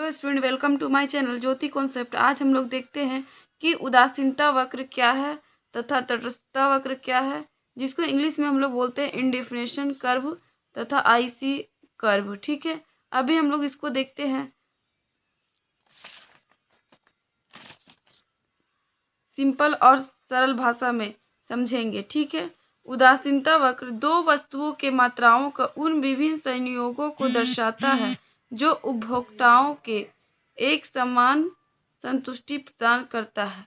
Hello student, welcome to my channel Jyoti concept. आज हम लोग देखते हैं कि उदासीनता वक्र क्या है तथा तटस्थता वक्र क्या है, जिसको इंग्लिश में हम लोग बोलते हैं इंडिफिनेशन कर्व तथा आईसी कर्व। ठीक है, अभी हम लोग इसको देखते हैं सिंपल और सरल भाषा में समझेंगे। ठीक है, उदासीनता वक्र दो वस्तुओं के मात्राओं का उन विभिन्न संयोगों को दर्शाता है जो उपभोक्ताओं के एक समान संतुष्टि प्रदान करता है।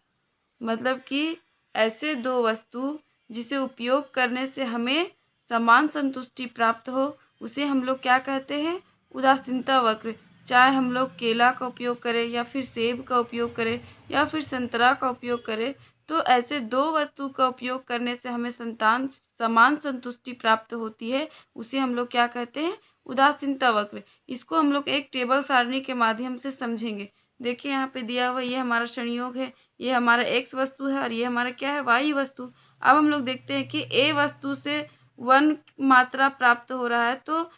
मतलब कि ऐसे दो वस्तु जिसे उपयोग करने से हमें समान संतुष्टि प्राप्त हो, उसे हम लोग क्या कहते हैं? उदासीनता वक्र। चाहे हम लोग केला का उपयोग करें या फिर सेब का उपयोग करें या फिर संतरा का उपयोग करें, तो ऐसे दो वस्तु का उपयोग करने से हमें समान संतुष्टि प्राप्त होती है, उसे हम लोग क्या कहते हैं? उदासीनता वक्र। इसको हम लोग एक टेबल सारणी के माध्यम से समझेंगे। देखिए यहाँ पे दिया हुआ ये हमारा संयोग है, ये हमारा एक्स वस्तु है और ये हमारा क्या है? वाई वस्तु। अब हम लोग देखते हैं कि ए वस्तु से 1 मात्रा प्राप्त हो रहा है, तो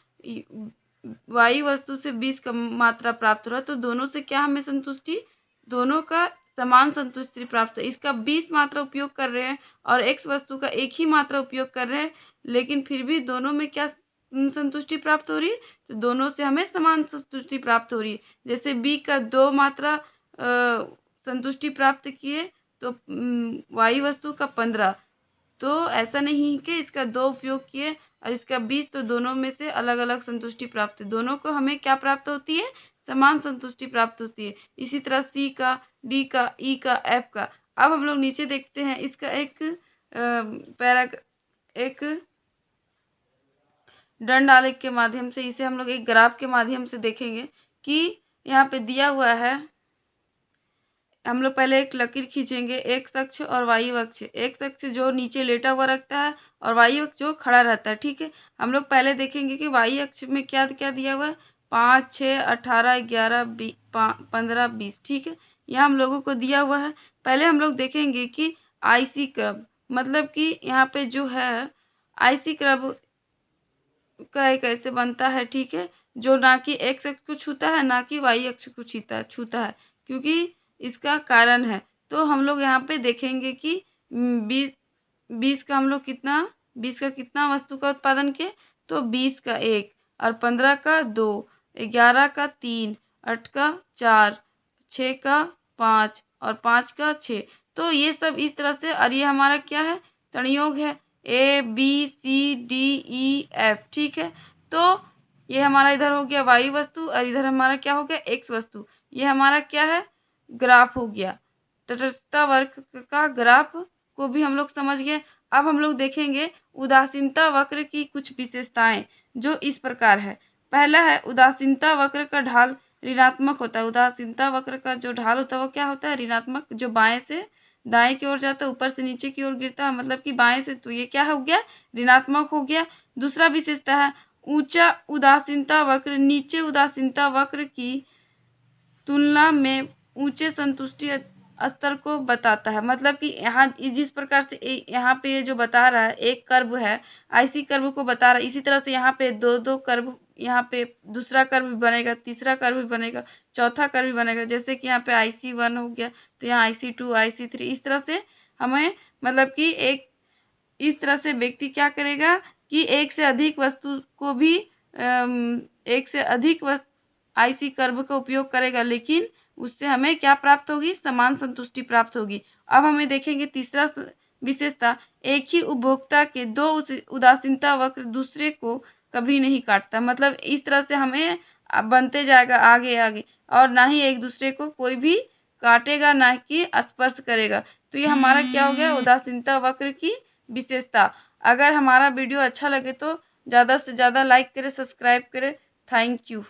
वाई वस्तु से 20 का मात्रा प्राप्त हो रहा है, तो दोनों से क्या हमें संतुष्टि? दोनों का समान संतुष्टि प्राप्त है। इसका 20 मात्रा उपयोग कर रहे हैं और एक्स वस्तु का एक ही मात्रा उपयोग कर रहे हैं, लेकिन फिर भी दोनों में क्या संतुष्टि प्राप्त हो रही है? तो दोनों से हमें समान संतुष्टि प्राप्त हो रही है। जैसे बी का 2 मात्रा संतुष्टि प्राप्त किए तो वाई वस्तु का 15, तो ऐसा नहीं कि इसका 2 उपयोग किए और इसका 20, तो दोनों में से अलग अलग संतुष्टि प्राप्त है। दोनों को हमें क्या प्राप्त होती है? समान संतुष्टि प्राप्त होती है। इसी तरह सी का, डी का, ई का, एफ का। अब हम लोग नीचे देखते हैं इसका एक दंड आलेख के माध्यम से, इसे हम लोग एक ग्राफ के माध्यम से देखेंगे कि यहाँ पे दिया हुआ है। हम लोग पहले एक लकीर खींचेंगे, एक्स अक्ष और वाई अक्ष। एक्स अक्ष जो नीचे लेटा हुआ रखता है और वाई अक्ष जो खड़ा रहता है। ठीक है, हम लोग पहले देखेंगे कि वाई अक्ष में क्या क्या दिया हुआ है? 5, 6, 18, 11, 15, 20। ठीक है, यह हम लोगों को दिया हुआ है। पहले हम लोग देखेंगे कि आईसी कर्व, मतलब कि यहाँ पे जो है आईसी कर्व का एक ऐसे बनता है। ठीक है, जो ना कि एक्स अक्ष को छूता है ना कि वाई अक्ष को छूता है, क्योंकि इसका कारण है। तो हम लोग यहाँ पे देखेंगे कि 20 का हम लोग कितना 20 का कितना वस्तु का उत्पादन किए? तो 20 का 1 और 15 का 2, 11 का 3, 8 का 4, 6 का 5 और 5 का 6। तो ये सब इस तरह से, और ये हमारा क्या है? संयोग है, A B C D E F. ठीक है, तो ये हमारा इधर हो गया वाई वस्तु और इधर हमारा क्या हो गया? एक्स वस्तु। ये हमारा क्या है? ग्राफ हो गया। तटस्थता वक्र का ग्राफ को भी हम लोग समझ गए। अब हम लोग देखेंगे उदासीनता वक्र की कुछ विशेषताएं, जो इस प्रकार है। पहला है, उदासीनता वक्र का ढाल ऋणात्मक होता है। उदासीनता वक्र का जो ढाल होता है वो क्या होता है? ऋणात्मक। जो बाएं से दाएं की ओर जाता है, ऊपर से नीचे की ओर गिरता है, मतलब कि बाएं से, तो ये क्या हो गया? ऋणात्मक हो गया। दूसरा विशेषता है ऊंचा उदासीनता वक्र नीचे उदासीनता वक्र की तुलना में ऊंचे संतुष्टि स्तर को बताता है। मतलब कि यहाँ जिस प्रकार से यहाँ पे ये जो बता रहा है, एक कर्व है, आईसी कर्व को बता रहा है, इसी तरह से यहाँ पे दो कर्व, यहाँ पे दूसरा कर्व भी बनेगा, तीसरा कर्व भी बनेगा, चौथा कर्व भी बनेगा। जैसे कि यहाँ पे IC1 हो गया, तो यहाँ IC2, IC3, इस तरह से हमें, मतलब कि इस तरह से व्यक्ति क्या करेगा कि एक से अधिक वस्तु को भी एक से अधिक आईसी कर्व का उपयोग करेगा, लेकिन उससे हमें क्या प्राप्त होगी? समान संतुष्टि प्राप्त होगी। अब हमें देखेंगे तीसरा विशेषता, एक ही उपभोक्ता के दो उदासीनता वक्र दूसरे को कभी नहीं काटता। मतलब इस तरह से हमें बनते जाएगा आगे आगे, और ना ही एक दूसरे को कोई भी काटेगा, ना कि स्पर्श करेगा। तो ये हमारा क्या हो गया? उदासीनता वक्र की विशेषता। अगर हमारा वीडियो अच्छा लगे तो ज़्यादा से ज़्यादा लाइक करें, सब्सक्राइब करें। Thank you.